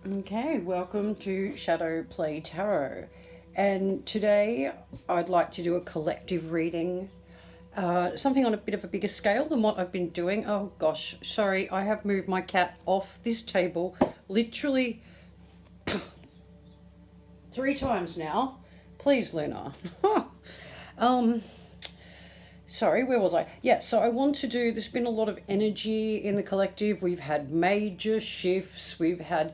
Okay, welcome to Shadow Play Tarot. And today I'd like to do a collective reading, something on a bit of a bigger scale than what I've been doing. Oh gosh, sorry, I have moved my cat off this table literally 3 times now. Please, Luna. um, Sorry, where was I? Yeah, so I want to do, there's been a lot of energy in the collective. We've had major shifts. We've had,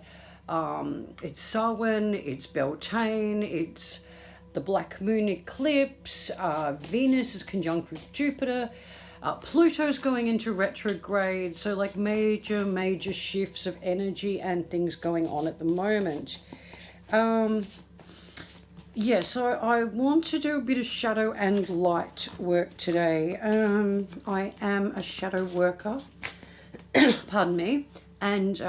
it's Samhain, it's Beltane, it's the Black Moon eclipse, Venus is conjunct with Jupiter, Pluto's going into retrograde. So like major shifts of energy and things going on at the moment. Yeah, so I want to do a bit of shadow and light work today. I am a shadow worker, pardon me, and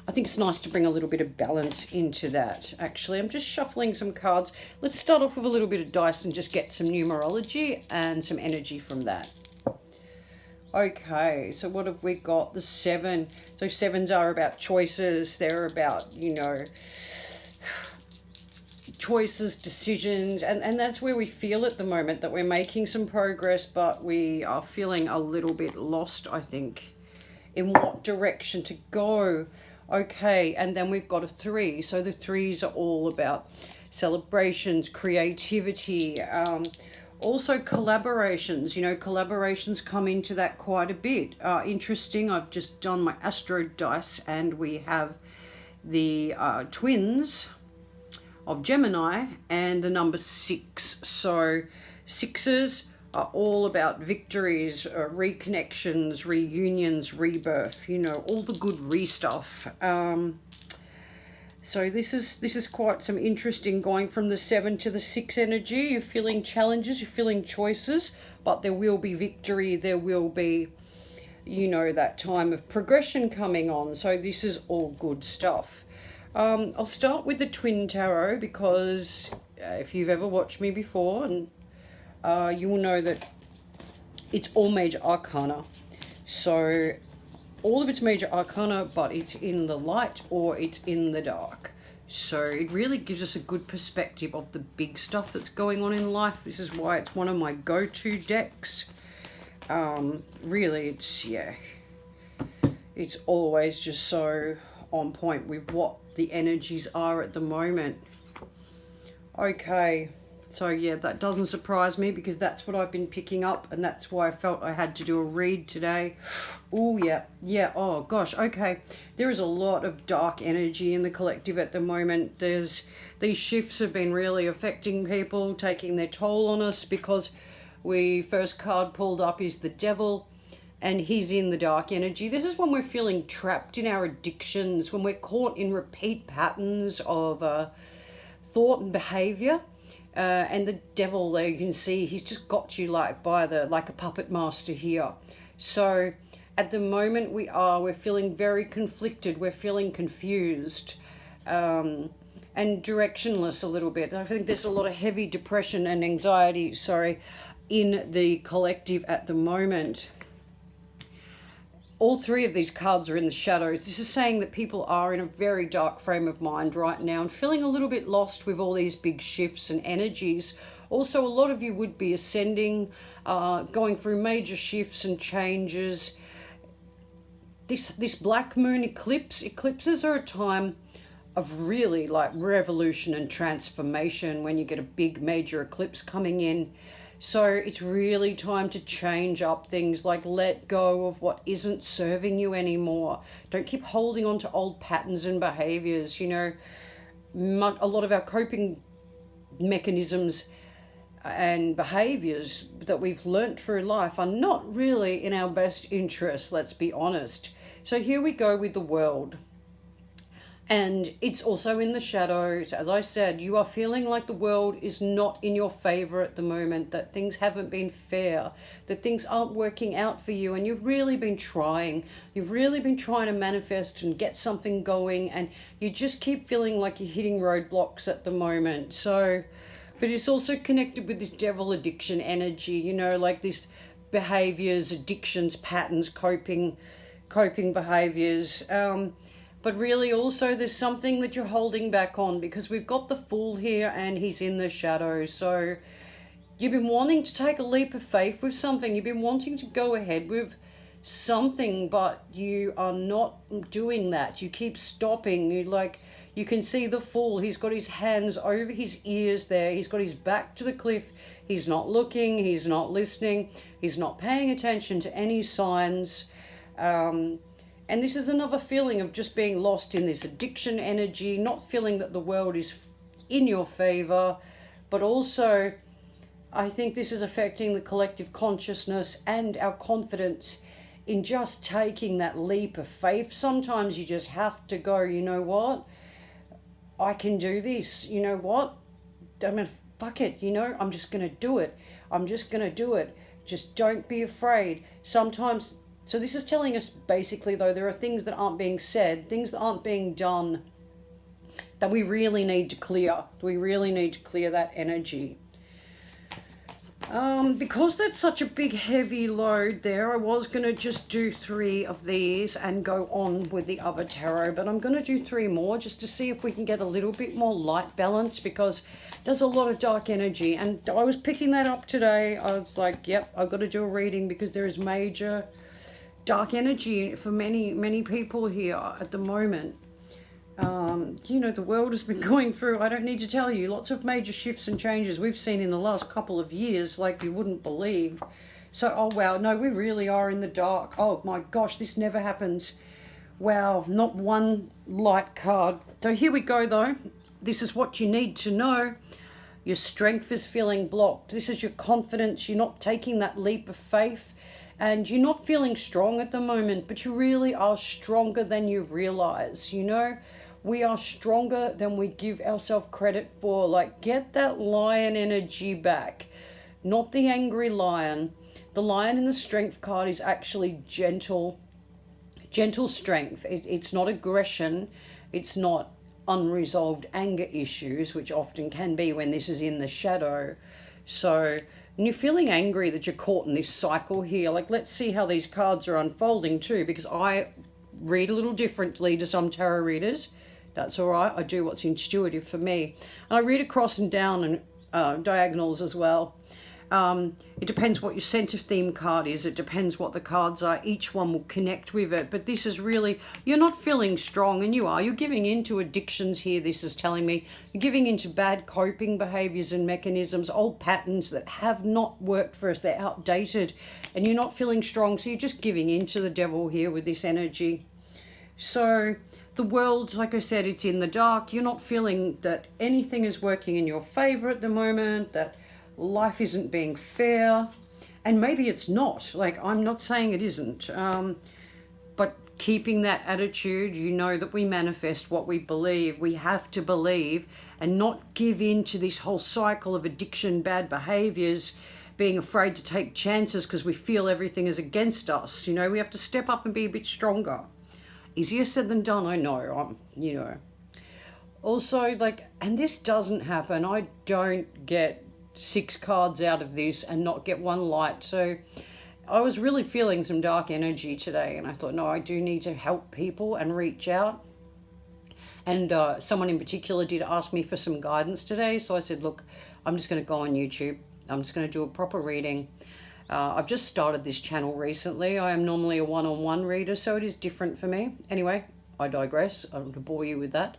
I think it's nice to bring a little bit of balance into that. Actually, I'm just shuffling some cards. Let's start off with a little bit of dice and just get some numerology and some energy from that. Okay, so what have we got? The 7. So 7s are about choices. They're about, choices, decisions, and that's where we feel at the moment that we're making some progress, but we are feeling a little bit lost, I think, in what direction to go. Okay, and then we've got a 3. So the 3s are all about celebrations, creativity, also collaborations. Collaborations come into that quite a bit. Interesting, I've just done my astro dice and we have the twins of Gemini and the number 6. So 6s are all about victories, reconnections, reunions, rebirth, all the good stuff. So this is quite some interesting, going from the 7 to the 6 energy. You're feeling challenges, you're feeling choices, but there will be victory, there will be, that time of progression coming on. So this is all good stuff. I'll start with the Twin Tarot because if you've ever watched me before, and you will know that it's all major arcana. So all of it's major arcana, but it's in the light or it's in the dark. So it really gives us a good perspective of the big stuff that's going on in life. This is why it's one of my go-to decks. Really, it's always just so on point with what the energies are at the moment. Okay, so yeah, that doesn't surprise me because that's what I've been picking up, and that's why I felt I had to do a read today. Oh yeah, oh gosh. Okay, there is a lot of dark energy in the collective at the moment. These shifts have been really affecting people, taking their toll on us, because first card pulled up is the Devil, and he's in the dark energy. This is when we're feeling trapped in our addictions, when we're caught in repeat patterns of thought and behavior. And the Devil, there you can see, he's just got you like a puppet master here. So at the moment we're feeling very conflicted, we're feeling confused, and directionless a little bit. I think there's a lot of heavy depression and anxiety, in the collective at the moment. All 3 of these cards are in the shadows. This is saying that people are in a very dark frame of mind right now and feeling a little bit lost with all these big shifts and energies. Also, a lot of you would be ascending, going through major shifts and changes. This Black Moon eclipses are a time of really like revolution and transformation when you get a big major eclipse coming in. So it's really time to change up things, like let go of what isn't serving you anymore. Don't keep holding on to old patterns and behaviors. A lot of our coping mechanisms and behaviors that we've learnt through life are not really in our best interest, let's be honest. So here we go with the World. And it's also in the shadows. As I said, you are feeling like the world is not in your favor at the moment, that things haven't been fair, that things aren't working out for you, and you've really been trying. You've really been trying to manifest and get something going, and you just keep feeling like you're hitting roadblocks at the moment. So, but it's also connected with this Devil addiction energy, like this behaviors, addictions, patterns, coping behaviors. But really also there's something that you're holding back on, because we've got the Fool here and he's in the shadow. So you've been wanting to take a leap of faith with something. You've been wanting to go ahead with something, but you are not doing that. You keep stopping. You can see the Fool. He's got his hands over his ears there. He's got his back to the cliff. He's not looking. He's not listening. He's not paying attention to any signs. And this is another feeling of just being lost in this addiction energy, not feeling that the world is in your favor, but also I think this is affecting the collective consciousness and our confidence in just taking that leap of faith. Sometimes you just have to go, you know what? I can do this. You know what? I mean, fuck it. You know, I'm just going to do it. I'm just going to do it. Just don't be afraid. Sometimes, so this is telling us basically, though, there are things that aren't being said, things that aren't being done, that we really need to clear. We really need to clear that energy. Because that's such a big heavy load there, I was going to just do 3 of these and go on with the other tarot, but I'm going to do 3 more just to see if we can get a little bit more light balance, because there's a lot of dark energy. And I was picking that up today. I was like, yep, I've got to do a reading, because there is major dark energy for many people here at the moment. You know, the world has been going through, I don't need to tell you, lots of major shifts and changes we've seen in the last couple of years, like you wouldn't believe. So, oh wow, no, we really are in the dark. Oh my gosh, this never happens. Wow, not one light card. So here we go though. This is what you need to know. Your strength is feeling blocked. This is your confidence. You're not taking that leap of faith. And you're not feeling strong at the moment, but you really are stronger than you realize, you know? We are stronger than we give ourselves credit for. Like, get that lion energy back, not the angry lion. The lion in the strength card is actually gentle strength. It's not aggression. It's not unresolved anger issues, which often can be when this is in the shadow. So, and you're feeling angry that you're caught in this cycle here. Like, let's see how these cards are unfolding too, because I read a little differently to some tarot readers. That's all right. I do what's intuitive for me. And I read across and down and diagonals as well. It depends what your center theme card is. It depends what the cards are. Each one will connect with it. But this is really, you're not feeling strong, and you are. You're giving into addictions here, this is telling me. You're giving into bad coping behaviors and mechanisms, old patterns that have not worked for us. They're outdated, and you're not feeling strong. So you're just giving into the devil here with this energy. So the world, like I said, it's in the dark. You're not feeling that anything is working in your favor at the moment, that life isn't being fair, and maybe it's not. Like, I'm not saying it isn't, but keeping that attitude, you know that we manifest what we believe. We have to believe and not give in to this whole cycle of addiction, bad behaviors, being afraid to take chances because we feel everything is against us. You know, we have to step up and be a bit stronger. Easier said than done, I know. You know. Also, like, and this doesn't happen. I don't get 6 cards out of this and not get 1 light. So I was really feeling some dark energy today, and I thought, no, I do need to help people and reach out. And someone in particular did ask me for some guidance today, so I said, look, I'm just going to go on YouTube. I'm just going to do a proper reading. I've just started this channel recently. I am normally a one-on-one reader, so it is different for me. Anyway, I digress. I don't want to bore you with that.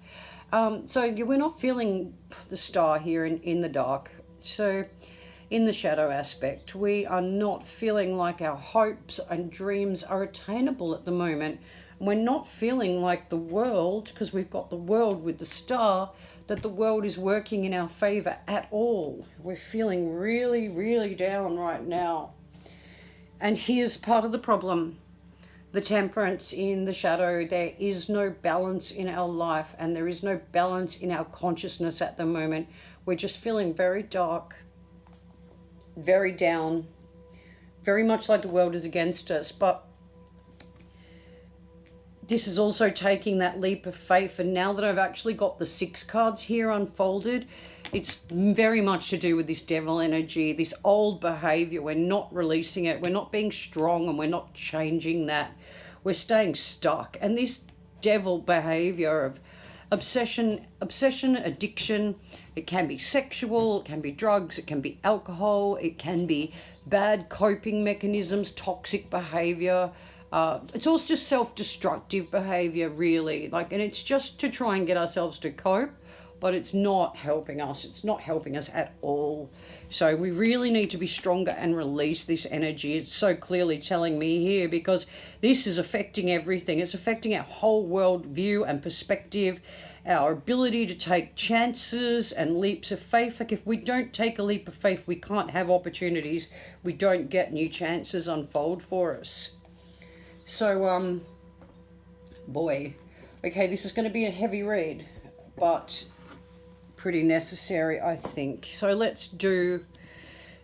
So we're not feeling the star here in the dark. So in the shadow aspect, we are not feeling like our hopes and dreams are attainable at the moment. We're not feeling like the world, because we've got the world with the star, that the world is working in our favor at all. We're feeling really, really down right now. And here's part of the problem. The Temperance in the shadow, there is no balance in our life, and there is no balance in our consciousness at the moment. We're just feeling very dark, very down, very much like the world is against us. But this is also taking that leap of faith. And now that I've actually got the 6 cards here unfolded, it's very much to do with this devil energy, this old behavior. We're not releasing it. We're not being strong, and we're not changing that. We're staying stuck. And this devil behavior of obsession, addiction. It can be sexual, it can be drugs, it can be alcohol, it can be bad coping mechanisms, toxic behavior. It's also just self-destructive behavior, really. And it's just to try and get ourselves to cope, but it's not helping us. It's not helping us at all. So we really need to be stronger and release this energy. It's so clearly telling me here, because this is affecting everything. It's affecting our whole world view and perspective, our ability to take chances and leaps of faith. If we don't take a leap of faith, we can't have opportunities. We don't get new chances unfold for us. So, boy, okay, this is going to be a heavy read, but pretty necessary, I think. So let's do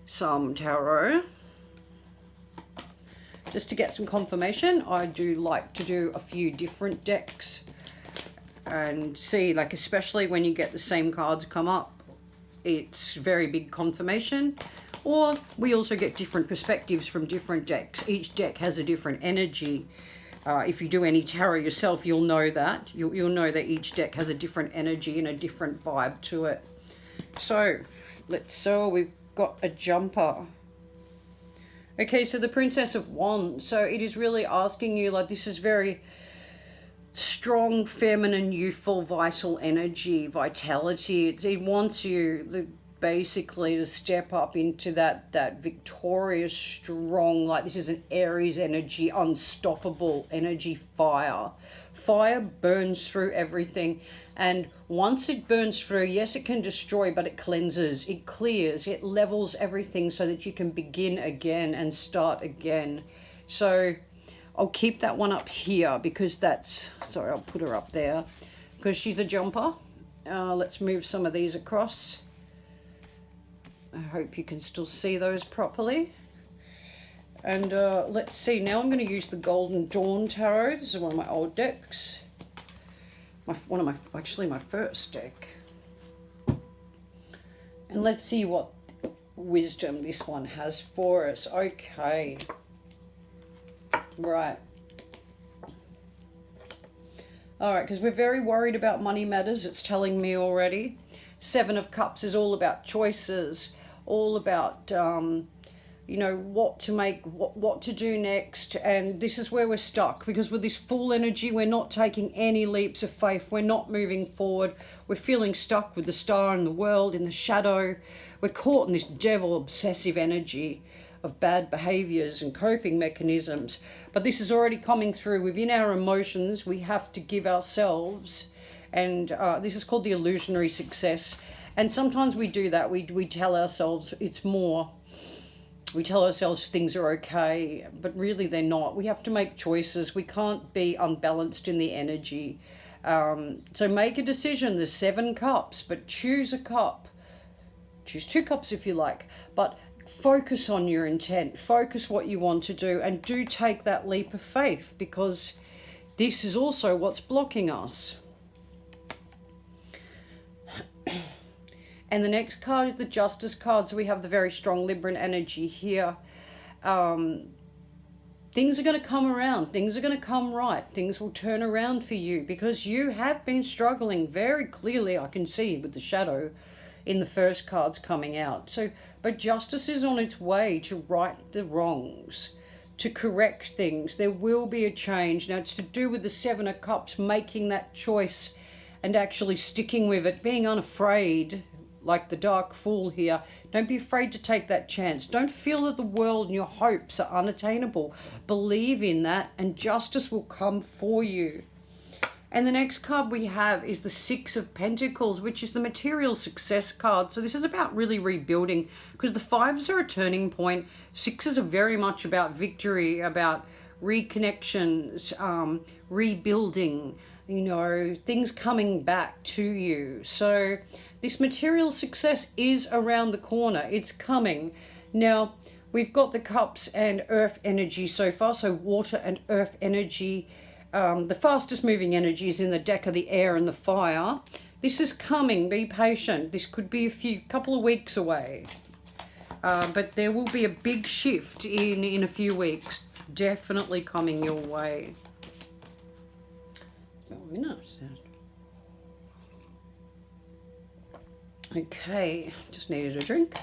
some tarot. Just to get some confirmation, I do like to do a few different decks and see, especially when you get the same cards come up, it's very big confirmation. Or we also get different perspectives from different decks. Each deck has a different energy. If you do any tarot yourself, you'll know that. You'll know that each deck has a different energy and a different vibe to it. So, we've got a jumper. Okay, so the Princess of Wands. So it is really asking you, this is very strong, feminine, youthful, vital energy, vitality. It wants you basically to step up into that victorious, strong, this is an Aries energy, unstoppable energy, fire. Fire burns through everything, and once it burns through, yes, it can destroy, but it cleanses, it clears, it levels everything so that you can begin again and start again. So I'll keep that one up here because I'll put her up there because she's a jumper. Let's move some of these across. I hope you can still see those properly. And let's see, now I'm going to use the Golden Dawn Tarot. This is one of my old decks. Actually my first deck. And let's see what wisdom this one has for us. Okay. Right. Alright, because we're very worried about money matters, it's telling me already. Seven of Cups is all about choices, all about, what to make, what to do next. And this is where we're stuck, because with this full energy, we're not taking any leaps of faith. We're not moving forward. We're feeling stuck with the Star in the world, in the shadow. We're caught in this devil obsessive energy of bad behaviors and coping mechanisms. But this is already coming through within our emotions. We have to give ourselves, and this is called the illusionary success. And sometimes we do that. We tell ourselves it's more. We tell ourselves things are okay, but really they're not. We have to make choices. We can't be unbalanced in the energy. So make a decision. There's 7 cups, but choose a cup. Choose 2 cups if you like. But focus on your intent. Focus what you want to do. And do take that leap of faith, because this is also what's blocking us. And the next card is the Justice card. So we have the very strong Libran energy here. Things are going to come around. Things are going to come right. Things will turn around for you, because you have been struggling very clearly, I can see, with the shadow in the first cards coming out. So, but justice is on its way to right the wrongs, to correct things. There will be a change. Now, it's to do with the 7 of Cups, making that choice and actually sticking with it, being unafraid, like the Dark Fool here. Don't be afraid to take that chance. Don't feel that the world and your hopes are unattainable. Believe in that, and justice will come for you. And the next card we have is the 6 of Pentacles, which is the material success card. So this is about really rebuilding, because the 5s are a turning point. 6s are very much about victory, about reconnections, rebuilding, things coming back to you. So this material success is around the corner. It's coming. Now, we've got the Cups and Earth energy so far. So water and Earth energy. The fastest moving energy is in the deck of the air and the fire. This is coming. Be patient. This could be couple of weeks away. But there will be a big shift in a few weeks. Definitely coming your way. Oh, minutes. Okay, just needed a drink.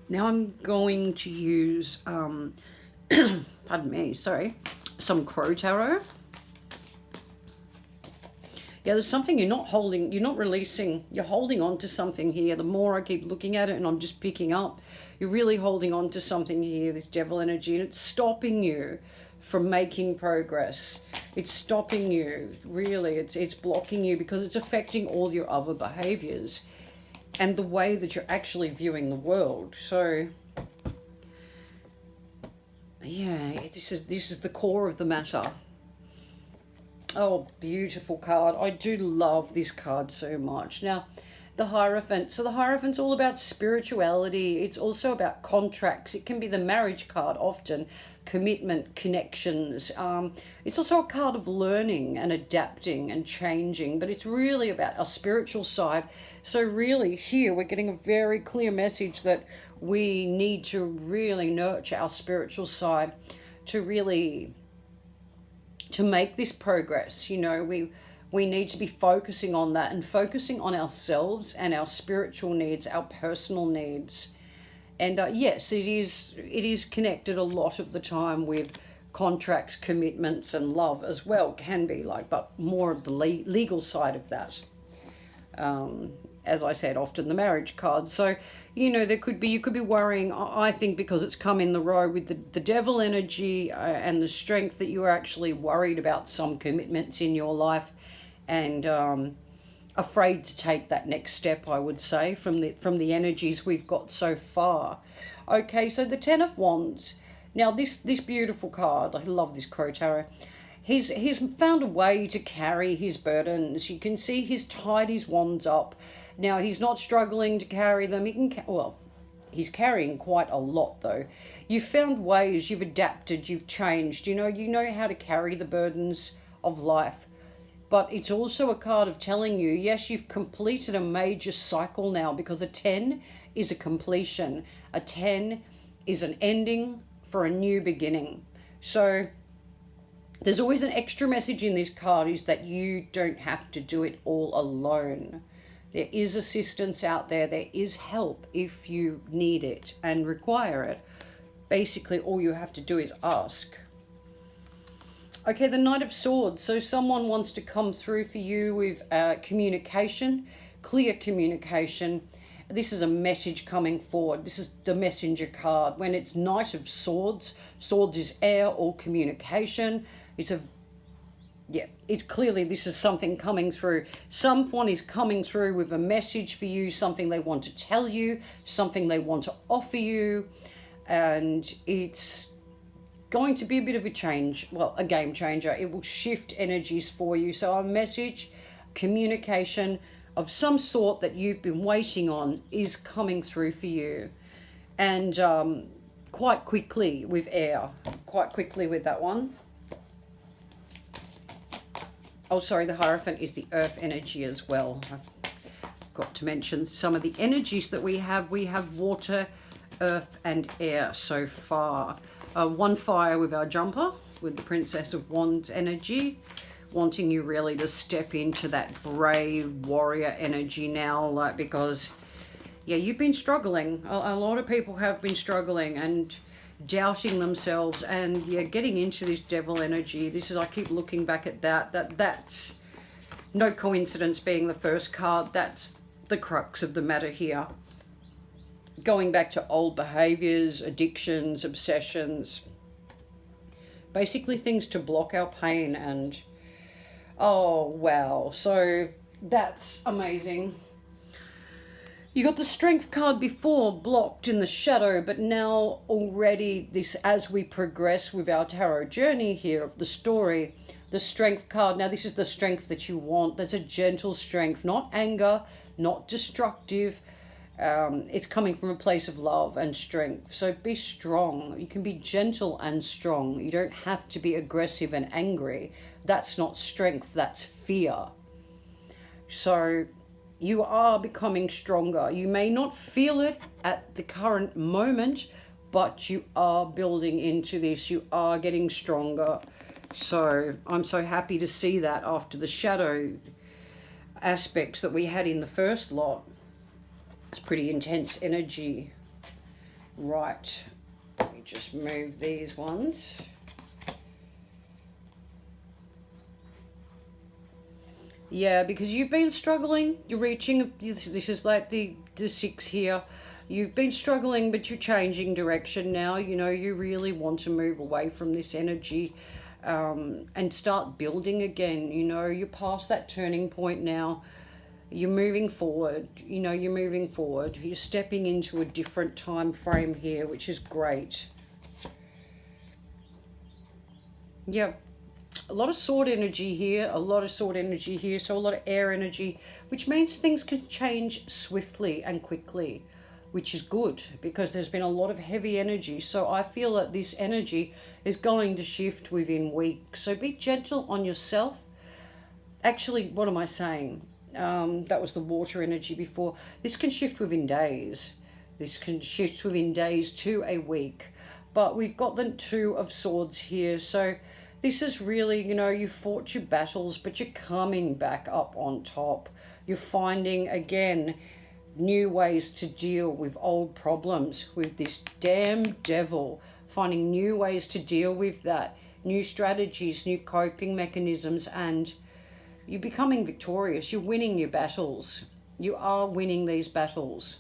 Now I'm going to use, pardon me, sorry, some Crow Tarot. Yeah, there's something you're not holding, you're not releasing, you're holding on to something here. The more I keep looking at it and I'm just picking up, you're really holding on to something here, this devil energy, and it's stopping you from making progress. It's stopping you, really, it's blocking you because it's affecting all your other behaviors and the way that you're actually viewing the world. So, yeah, this is the core of the matter. Oh, beautiful card. I do love this card so much. Now, the Hierophant. So the Hierophant's all about spirituality. It's also about contracts. It can be the marriage card often, commitment, connections. It's also a card of learning and adapting and changing, but it's really about our spiritual side. So really here we're getting a very clear message that we need to really nurture our spiritual side to really make this progress. You know, we need to be focusing on that and focusing on ourselves and our spiritual needs, our personal needs. And yes, it is connected a lot of the time with contracts, commitments, and love as well, can be like, but more of the legal side of that. As I said, often the marriage card. So, you know, you could be worrying, I think, because it's come in the row with the devil energy and the strength, that you are actually worried about some commitments in your life and afraid to take that next step, I would say, from the energies we've got so far. Okay, so the Ten of Wands. Now, this beautiful card, I love this Crow Tarot. He's found a way to carry his burdens. You can see he's tied his wands up. Now, he's not struggling to carry them. He can, well, he's carrying quite a lot, though. You've found ways, you've adapted, you've changed. You know how to carry the burdens of life. But it's also a card of telling you, yes, you've completed a major cycle now, because a 10 is a completion. A 10 is an ending for a new beginning. So there's always an extra message in this card, is that you don't have to do it all alone. There is assistance out there. There is help if you need it and require it. Basically, all you have to do is ask. Okay, the Knight of Swords. So someone wants to come through for you with communication, clear communication. This is a message coming forward. This is the messenger card. When it's Knight of Swords, swords is air or communication. It's clearly this is something coming through. Someone is coming through with a message for you, something they want to tell you, something they want to offer you, and it's going to be a bit of a change, well, a game changer. It will shift energies for you. So a message, communication of some sort that you've been waiting on is coming through for you. And quite quickly with air, quite quickly with that one. Oh, sorry, the Hierophant is the earth energy as well. I forgot to mention some of the energies that we have. We have water, earth, and air so far. One fire with our jumper, with the Princess of Wands energy, wanting you really to step into that brave warrior energy now, like, because, yeah, you've been struggling. A lot of people have been struggling and doubting themselves, and yeah, getting into this devil energy. This is, I keep looking back at that's no coincidence being the first card. That's the crux of the matter here. Going back to old behaviors, addictions, obsessions, basically things to block our pain. And oh wow, so that's amazing. You got the Strength card before, blocked in the shadow, but now already this, as we progress with our tarot journey here of the story, the Strength card, now this is the strength that you want. There's a gentle strength, not anger, not destructive. It's coming from a place of love and strength. So be strong. You can be gentle and strong. You don't have to be aggressive and angry. That's not strength, that's fear. So you are becoming stronger. You may not feel it at the current moment, but you are building into this. You are getting stronger. So I'm so happy to see that after the shadow aspects that we had in the first lot. It's pretty intense energy. Right. Let me just move these ones. Yeah, because you've been struggling. You're reaching, this is like the 6 here. You've been struggling, but you're changing direction now. You know, you really want to move away from this energy and start building again. You know, you're past that turning point now. You're moving forward. You know, you're moving forward. You're stepping into a different time frame here, which is great. Yeah. A lot of sword energy here, a lot of sword energy here, so a lot of air energy, which means things can change swiftly and quickly, which is good because there's been a lot of heavy energy. So I feel that this energy is going to shift within weeks. So be gentle on yourself. Actually, what am I saying? That was the water energy before. This can shift within days. This can shift within days to a week. But we've got the 2 of Swords here, so this is really, you know, you fought your battles, but you're coming back up on top. You're finding, again, new ways to deal with old problems, with this damn devil. Finding new ways to deal with that. New strategies, new coping mechanisms, and you're becoming victorious. You're winning your battles. You are winning these battles.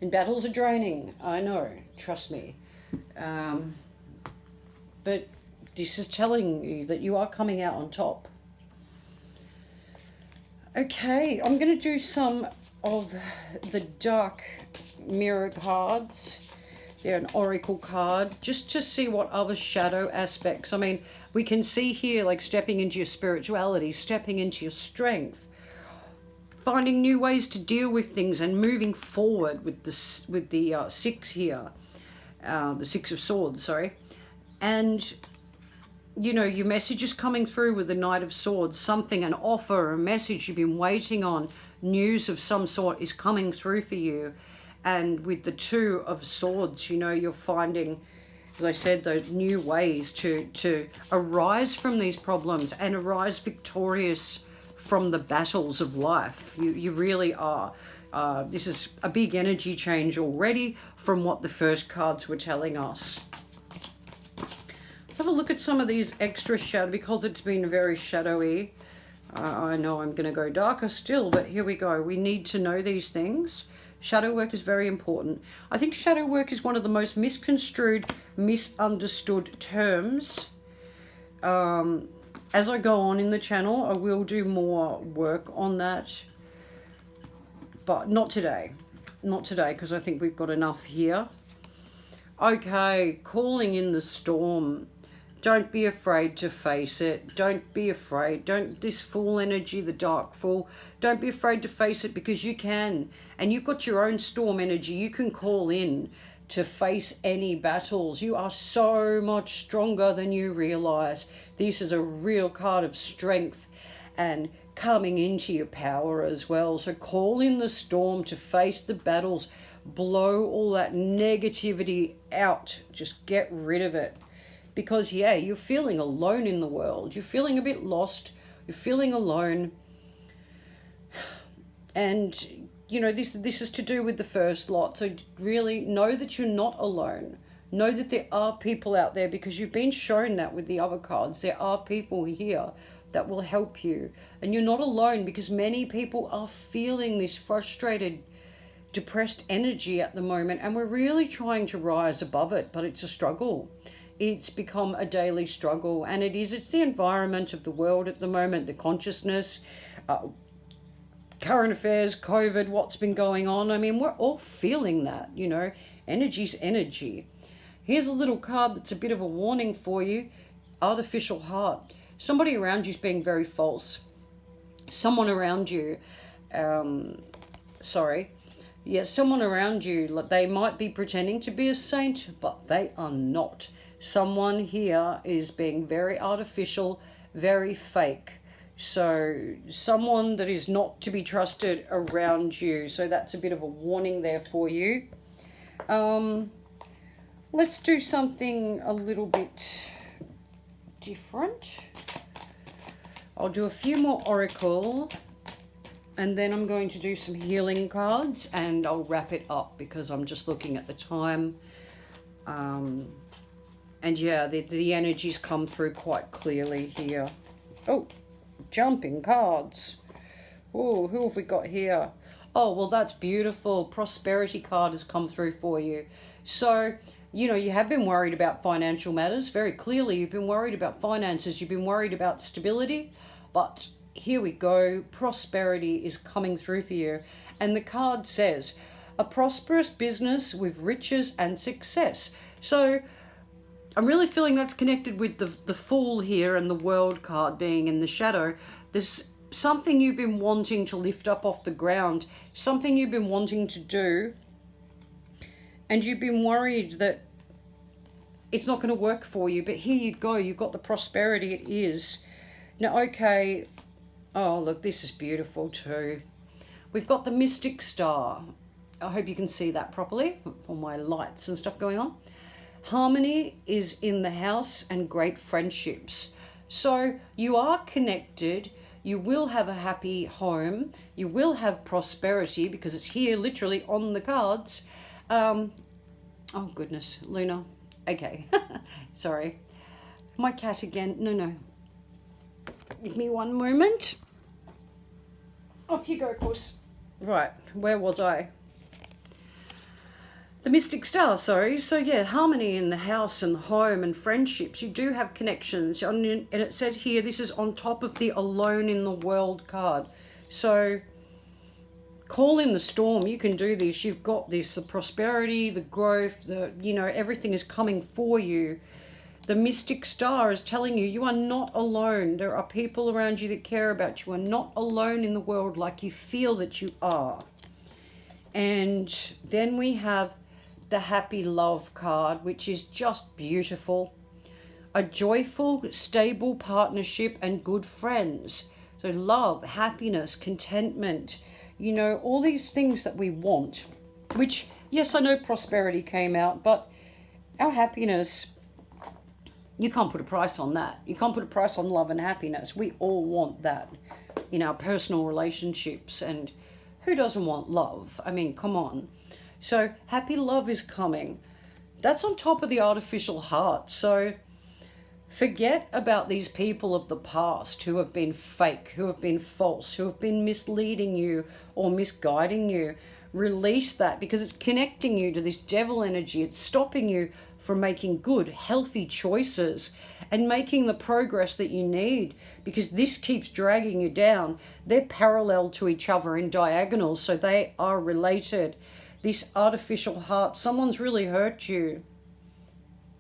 And battles are draining. I know. Trust me. But this is telling you that you are coming out on top. Okay, I'm going to do some of the dark mirror cards. They're an oracle card, just to see what other shadow aspects. I mean, we can see here, like, stepping into your spirituality, stepping into your strength, finding new ways to deal with things and moving forward with the 6 here, the 6 of Swords, sorry. And you know, your message is coming through with the Knight of Swords. Something, an offer, a message you've been waiting on, news of some sort is coming through for you. And with the 2 of Swords, you know, you're finding, as I said, those new ways to arise from these problems and arise victorious from the battles of life. You really are. This is a big energy change already from what the first cards were telling us. Have a look at some of these extra shadow, because it's been very shadowy. I know I'm going to go darker still, but here we go. We need to know these things. Shadow work is very important. I think shadow work is one of the most misconstrued, misunderstood terms. As I go on in the channel, I will do more work on that, but not today. Not today, because I think we've got enough here. Okay, calling in the storm. Don't be afraid to face it. Don't be afraid. This Fool energy, the Dark Fool, don't be afraid to face it, because you can. And you've got your own storm energy. You can call in to face any battles. You are so much stronger than you realize. This is a real card of strength and coming into your power as well. So call in the storm to face the battles. Blow all that negativity out. Just get rid of it. Because, yeah, you're feeling alone in the world. You're feeling a bit lost. You're feeling alone. And, you know, this is to do with the first lot. So really know that you're not alone. Know that there are people out there, because you've been shown that with the other cards. There are people here that will help you. And you're not alone, because many people are feeling this frustrated, depressed energy at the moment. And we're really trying to rise above it, but it's a struggle. It's become a daily struggle, and it's the environment of the world at the moment, the consciousness, current affairs, COVID, what's been going on. I mean, we're all feeling that, you know. Energy's energy. Here's a little card that's a bit of a warning for you. Artificial heart. Somebody around you is being very false. Someone around you, someone around you, they might be pretending to be a saint, but they are not. Someone here is being very artificial, very fake. So someone that is not to be trusted around you. So that's a bit of a warning there for you. Let's do something a little bit different. I'll do a few more oracle, and then I'm going to do some healing cards, and I'll wrap it up because I'm just looking at the time. And yeah, the energies come through quite clearly here. Oh, jumping cards. Oh, who have we got here? Oh, well, that's beautiful. Prosperity card has come through for you. So, you know, you have been worried about financial matters. Very clearly, you've been worried about finances. You've been worried about stability. But here we go. Prosperity is coming through for you. And the card says, a prosperous business with riches and success. So I'm really feeling that's connected with the Fool here and the World card being in the shadow. There's something you've been wanting to lift up off the ground, something you've been wanting to do, and you've been worried that it's not going to work for you. But here you go, you've got the prosperity. It is. Now, okay, oh, look, this is beautiful too. We've got the Mystic Star. I hope you can see that properly, all my lights and stuff going on. Harmony is in the house and great friendships. So you are connected. You will have a happy home. You will have prosperity because it's here literally on the cards. Oh goodness, Luna. Okay, sorry. My cat again. No. Give me one moment. Off you go, puss. Right, where was I? The Mystic Star, sorry. So yeah, harmony in the house and the home and friendships. You do have connections. And it said here, this is on top of the Alone in the World card. So call in the storm. You can do this. You've got this. The prosperity, the growth, you know, everything is coming for you. The Mystic Star is telling you, you are not alone. There are people around you that care about you. You are not alone in the world like you feel that you are. And then we have the Happy Love card, which is just beautiful. A joyful, stable partnership and good friends. So love, happiness, contentment, you know, all these things that we want, which, yes, I know prosperity came out, but our happiness, you can't put a price on that. You can't put a price on love and happiness. We all want that in our personal relationships. And who doesn't want love? I mean, come on. So happy love is coming. That's on top of the artificial heart. So forget about these people of the past who have been fake, who have been false, who have been misleading you or misguiding you. Release that because it's connecting you to this devil energy. It's stopping you from making good, healthy choices and making the progress that you need, because this keeps dragging you down. They're parallel to each other in diagonals, so they are related. This artificial heart, someone's really hurt you.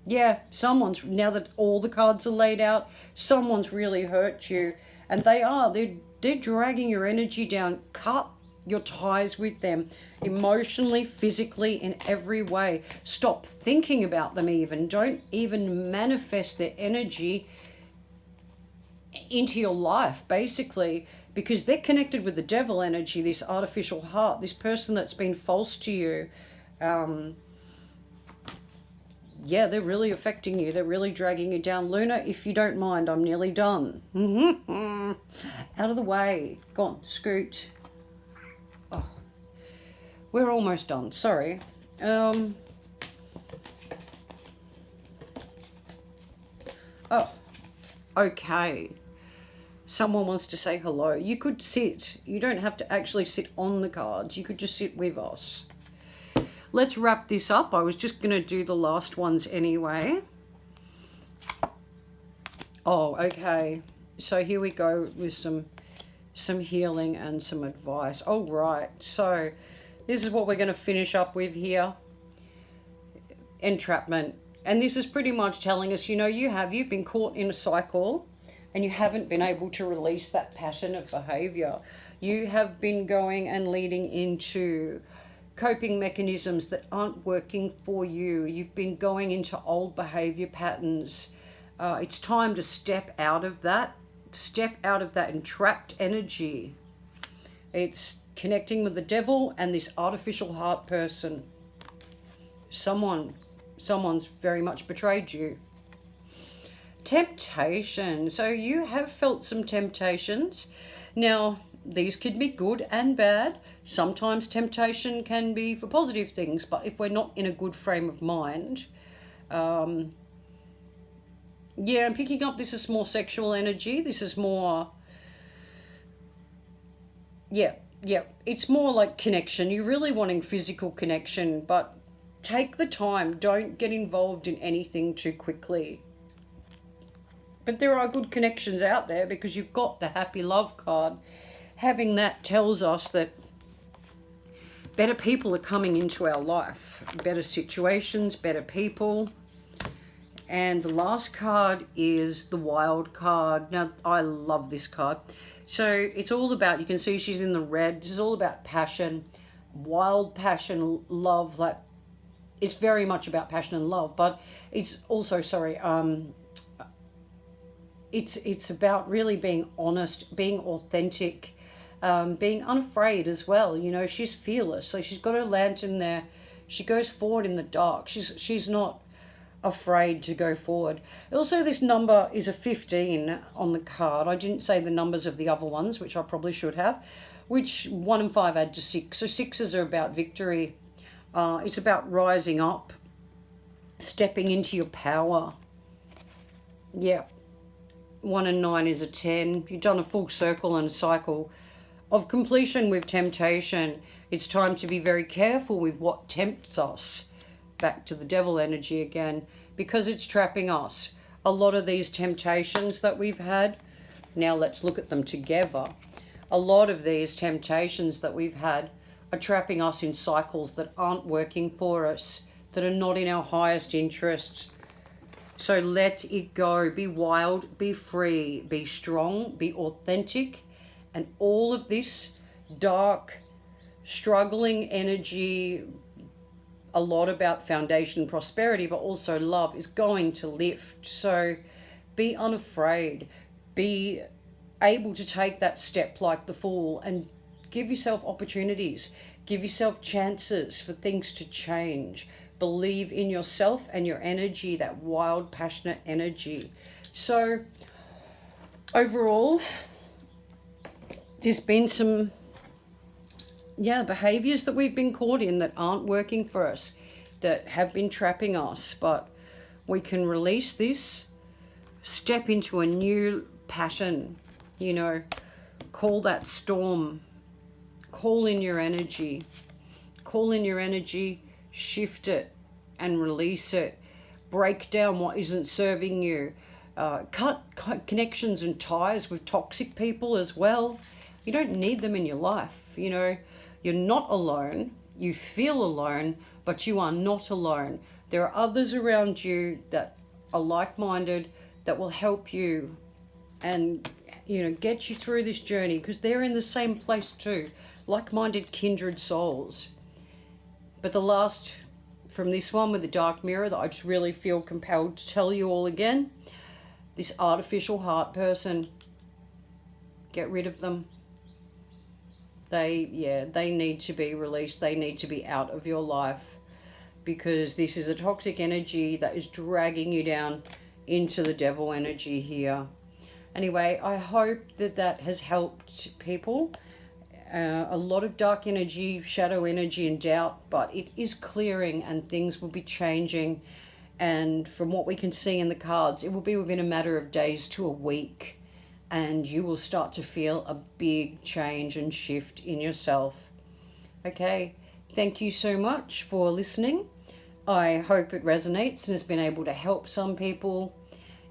Yeah, someone's, now that all the cards are laid out, someone's really hurt you. And they're dragging your energy down. Cut your ties with them emotionally, physically, in every way. Stop thinking about them even. Don't even manifest their energy into your life, basically, because they're connected with the devil energy, this artificial heart, this person that's been false to you. Yeah, they're really affecting you. They're really dragging you down. Luna, if you don't mind, I'm nearly done. Out of the way. Go on, scoot. Oh, we're almost done. Sorry. Oh, okay. Someone wants to say hello. You could sit. You don't have to actually sit on the cards. You could just sit with us. Let's wrap this up. I was just going to do the last ones anyway. Oh, okay. So here we go with some healing and some advice. Oh, right. So this is what we're going to finish up with here. Entrapment. And this is pretty much telling us, you know, you've been caught in a cycle and you haven't been able to release that pattern of behavior. You have been going and leading into coping mechanisms that aren't working for you. You've been going into old behavior patterns. It's time to step out of that. Step out of that entrapped energy. It's connecting with the devil and this artificial heart person. Someone's very much betrayed you. Temptation. So you have felt some temptations. Now, these could be good and bad. Sometimes temptation can be for positive things, but if we're not in a good frame of mind, I'm picking up this is more sexual energy. This is more, it's more like connection. You're really wanting physical connection, but take the time. Don't get involved in anything too quickly. But there are good connections out there because you've got the happy love card. Having that tells us that better people are coming into our life. Better situations, better people. And the last card is the Wild card. Now, I love this card. So it's all about, you can see she's in the red. This is all about passion, wild passion, love. Like, it's very much about passion and love, but it's also, it's about really being honest, being authentic, being unafraid as well. You know, she's fearless. So she's got her lantern there. She goes forward in the dark. She's not afraid to go forward. Also, this number is a 15 on the card. I didn't say the numbers of the other ones, which I probably should have, which 1 and 5 add to 6. So 6s are about victory. It's about rising up, stepping into your power. Yeah. 1 and 9 is a 10. You've done a full circle and a cycle of completion with temptation. It's time to be very careful with what tempts us. Back to the devil energy again, because it's trapping us. A lot of these temptations that we've had, now let's look at them together. A lot of these temptations that we've had are trapping us in cycles that aren't working for us, that are not in our highest interest. So let it go. Be wild, be free, be strong, be authentic. And all of this dark, struggling energy, a lot about foundation prosperity, but also love, is going to lift. So be unafraid. Be able to take that step like the Fool and give yourself opportunities. Give yourself chances for things to change. Believe in yourself and your energy, that wild, passionate energy. So overall, there's been some behaviors that we've been caught in that aren't working for us, that have been trapping us, but we can release this, step into a new passion, you know, call that storm, call in your energy, shift it and release it, break down what isn't serving you, cut connections and ties with toxic people as well. You don't need them in your life, you know. You're not alone. You feel alone, but you are not alone. There are others around you that are like-minded, that will help you and, you know, get you through this journey, because they're in the same place too. Like-minded, kindred souls. But the last from this one with the dark mirror that I just really feel compelled to tell you all again, this artificial heart person, get rid of them. They need to be released. They need to be out of your life, because this is a toxic energy that is dragging you down into the devil energy here. Anyway, I hope that has helped people. A lot of dark energy, shadow energy and doubt, but it is clearing and things will be changing. And from what we can see in the cards, it will be within a matter of days to a week. And you will start to feel a big change and shift in yourself. Okay, thank you so much for listening. I hope it resonates and has been able to help some people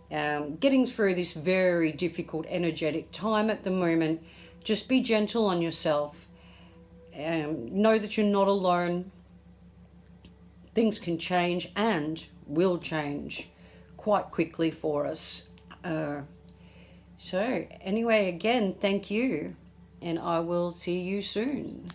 getting through this very difficult energetic time at the moment. Just be gentle on yourself. Know that you're not alone. Things can change and will change quite quickly for us. So anyway, again, thank you, and I will see you soon.